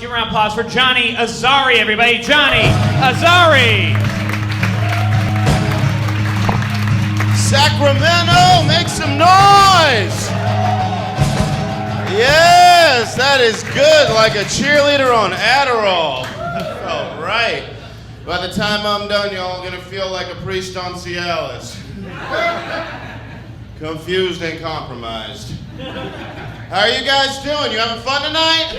give a round of applause for Johnny Azari, everybody. Johnny Azari. Sacramento, make some noise! Yes, that is good, like a cheerleader on Adderall. All right. By the time I'm done, y'all gonna feel like a priest on Cialis. Confused and compromised. How are you guys doing? You having fun tonight?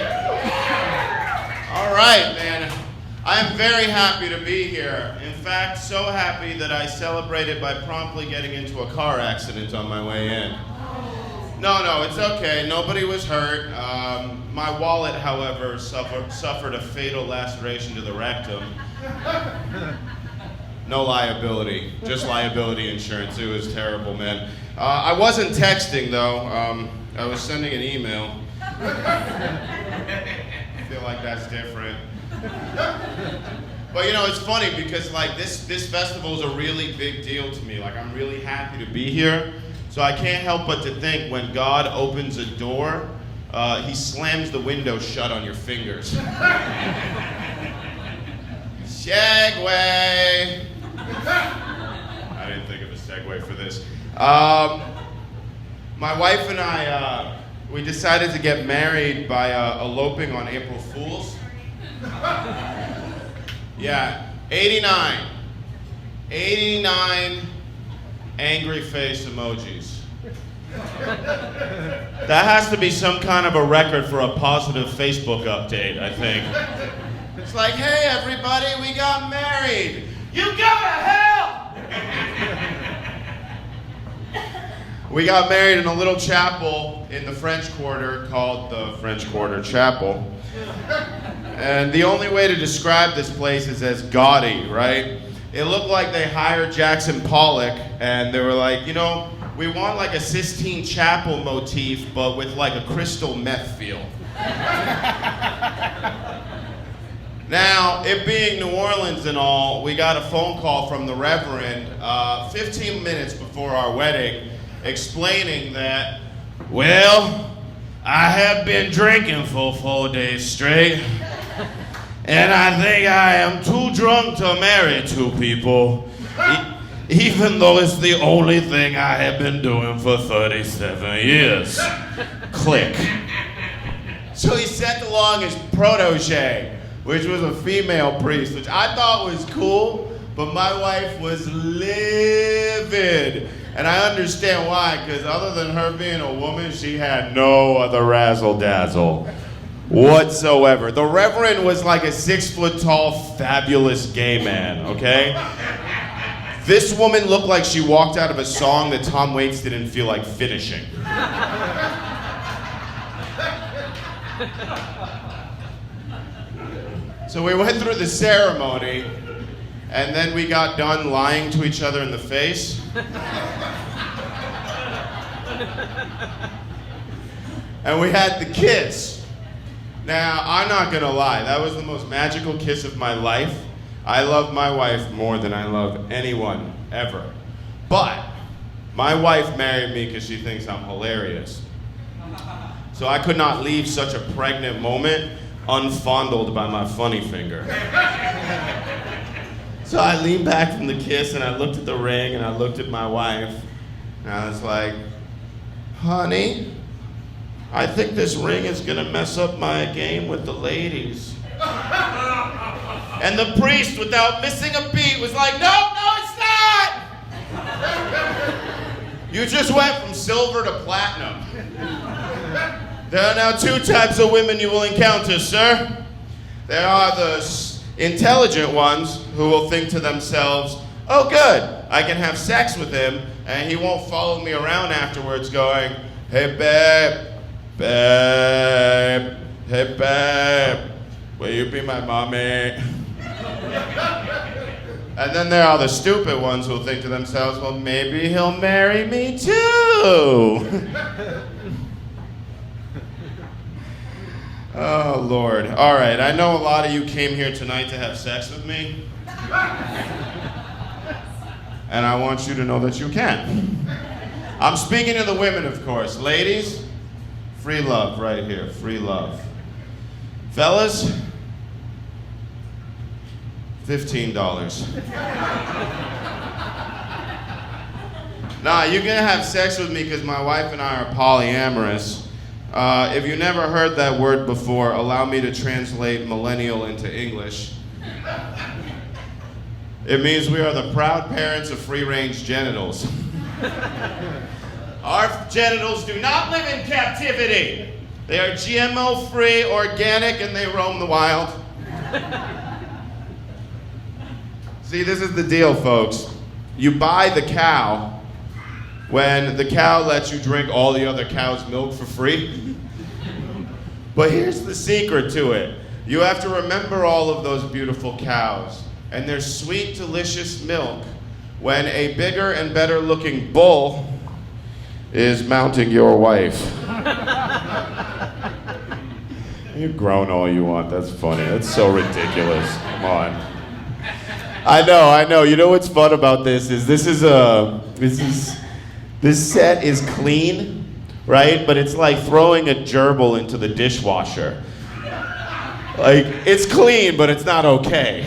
All right, man. I am very happy to be here. In fact, so happy that I celebrated by promptly getting into a car accident on my way in. No, it's okay. Nobody was hurt. My wallet, however, suffered a fatal laceration to the rectum. No liability, just liability insurance. It was terrible, man. I wasn't texting, though. I was sending an email. I feel like that's different. But you know, it's funny because like this festival is a really big deal to me. Like I'm really happy to be here. So I can't help but to think when God opens a door, he slams the window shut on your fingers. Segway. I didn't think of a segue for this. My wife and I, we decided to get married by eloping on April Fool's. Yeah, 89 angry face emojis. That has to be some kind of a record for a positive Facebook update, I think. It's like, hey everybody, we got married. You go to hell! We got married in a little chapel in the French Quarter called the French Quarter Chapel. And the only way to describe this place is as gaudy, right? It looked like they hired Jackson Pollock and they were like, you know, we want like a Sistine Chapel motif, but with like a crystal meth feel. Now, it being New Orleans and all, we got a phone call from the Reverend 15 minutes before our wedding explaining that, well, I have been drinking for 4 days straight, and I think I am too drunk to marry two people, even though it's the only thing I have been doing for 37 years. Click. So he sent along his protege, which was a female priest, which I thought was cool, but my wife was livid. And I understand why, because other than her being a woman, she had no other razzle-dazzle whatsoever. The Reverend was like a 6-foot-tall, fabulous gay man, okay? This woman looked like she walked out of a song that Tom Waits didn't feel like finishing. So we went through the ceremony, and then we got done lying to each other in the face. And we had the kiss. Now, I'm not gonna lie, that was the most magical kiss of my life. I love my wife more than I love anyone ever. But my wife married me because she thinks I'm hilarious. So I could not leave such a pregnant moment unfondled by my funny finger. So I leaned back from the kiss and I looked at the ring and I looked at my wife and I was like, honey, I think this ring is gonna mess up my game with the ladies. And the priest, without missing a beat, was like, no, it's not! You just went from silver to platinum. There are now two types of women you will encounter, sir. There are the intelligent ones who will think to themselves, oh good, I can have sex with him and he won't follow me around afterwards going, hey babe, hey babe, will you be my mommy? And then there are the stupid ones who will think to themselves, well maybe he'll marry me too. Oh, Lord. All right, I know a lot of you came here tonight to have sex with me. And I want you to know that you can. I'm speaking to the women, of course. Ladies, free love right here, free love. Fellas, $15. Nah, you're gonna have sex with me because my wife and I are polyamorous. If you never heard that word before, allow me to translate millennial into English. It means we are the proud parents of free-range genitals. Our genitals do not live in captivity. They are GMO-free, organic, and they roam the wild. See, this is the deal, folks. You buy the cow when the cow lets you drink all the other cow's milk for free. But here's the secret to it. You have to remember all of those beautiful cows and their sweet, delicious milk when a bigger and better looking bull is mounting your wife. You've grown all you want, that's funny. That's so ridiculous, come on. I know. You know what's fun about this set is clean, right? But it's like throwing a gerbil into the dishwasher. Like, it's clean, but it's not okay.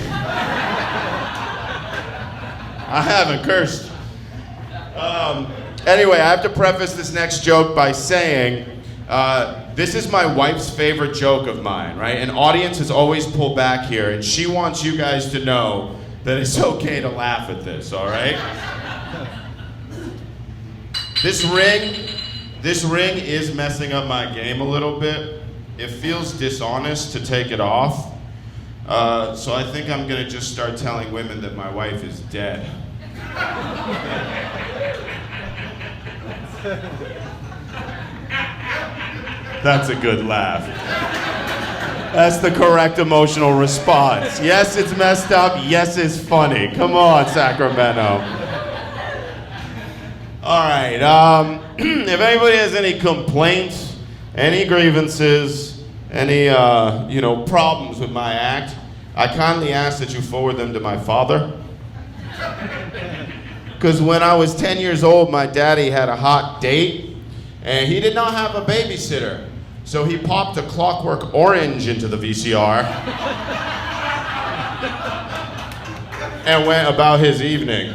I haven't cursed. Anyway, I have to preface this next joke by saying, this is my wife's favorite joke of mine, right? An audience has always pulled back here, and she wants you guys to know that it's okay to laugh at this, all right? This ring is messing up my game a little bit. It feels dishonest to take it off. So I think I'm gonna just start telling women that my wife is dead. That's a good laugh. That's the correct emotional response. Yes, it's messed up. Yes, it's funny. Come on, Sacramento. All right, if anybody has any complaints, any grievances, any problems with my act, I kindly ask that you forward them to my father. Because when I was 10 years old, my daddy had a hot date, and he did not have a babysitter. So he popped a Clockwork Orange into the VCR and went about his evening.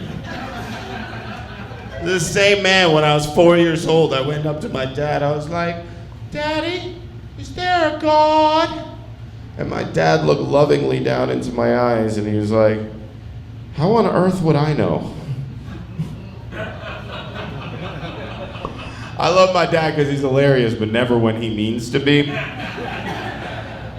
The same man, when I was 4 years old, I went up to my dad. I was like, "Daddy, is there a God?" And my dad looked lovingly down into my eyes and he was like, "How on earth would I know?" I love my dad because he's hilarious, but never when he means to be.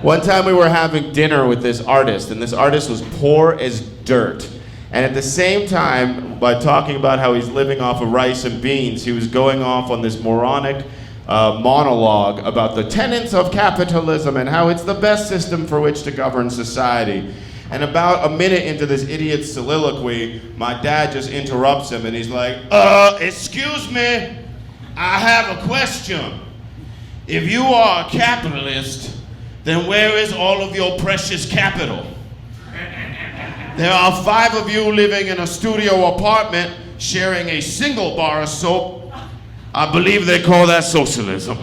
One time we were having dinner with this artist, and this artist was poor as dirt. And at the same time, by talking about how he's living off of rice and beans, he was going off on this moronic monologue about the tenets of capitalism and how it's the best system for which to govern society. And about a minute into this idiot's soliloquy, my dad just interrupts him and he's like, excuse me, I have a question. If you are a capitalist, then where is all of your precious capital? There are 5 of you living in a studio apartment sharing a single bar of soap. I believe they call that socialism.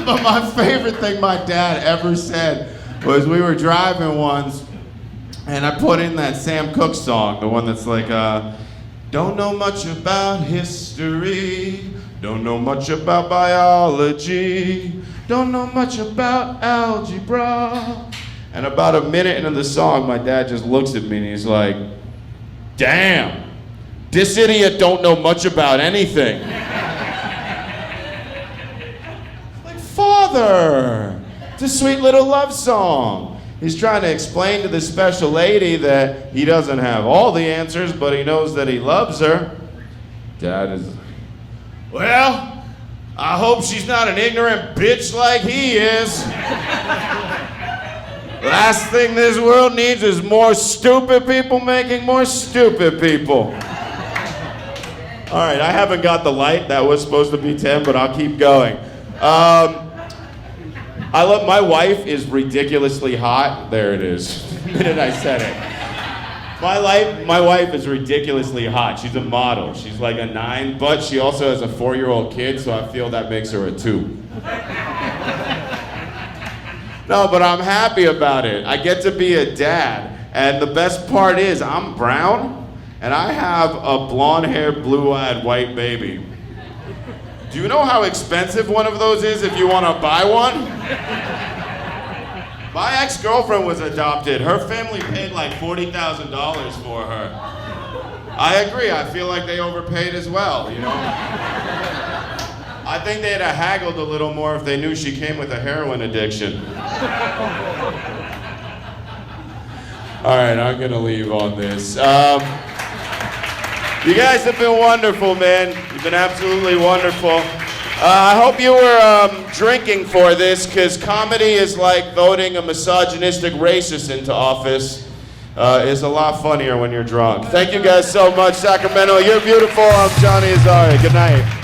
But my favorite thing my dad ever said was we were driving once and I put in that Sam Cooke song, the one that's like, don't know much about history, don't know much about biology, don't know much about algebra. And about a minute into the song, my dad just looks at me and he's like, damn, this idiot don't know much about anything. Like, Father, it's a sweet little love song. He's trying to explain to this special lady that he doesn't have all the answers, but he knows that he loves her. Dad is, well, I hope she's not an ignorant bitch like he is. Last thing this world needs is more stupid people making more stupid people. All right, I haven't got the light. That was supposed to be 10, but I'll keep going. My wife is ridiculously hot. There it is. The minute I said it. My wife is ridiculously hot. She's a model. She's like a 9, but she also has a 4-year-old kid, so I feel that makes her a 2. No, but I'm happy about it. I get to be a dad. And the best part is I'm brown, and I have a blonde-haired, blue-eyed white baby. Do you know how expensive one of those is if you want to buy one? My ex-girlfriend was adopted. Her family paid like $40,000 for her. I agree. I feel like they overpaid as well, you know? I think they'd have haggled a little more if they knew she came with a heroin addiction. All right, I'm gonna leave on this. You guys have been wonderful, man. You've been absolutely wonderful. I hope you were drinking for this, because comedy is like voting a misogynistic racist into office. It's a lot funnier when you're drunk. Thank you guys so much, Sacramento. You're beautiful. I'm Johnny Azari. Good night.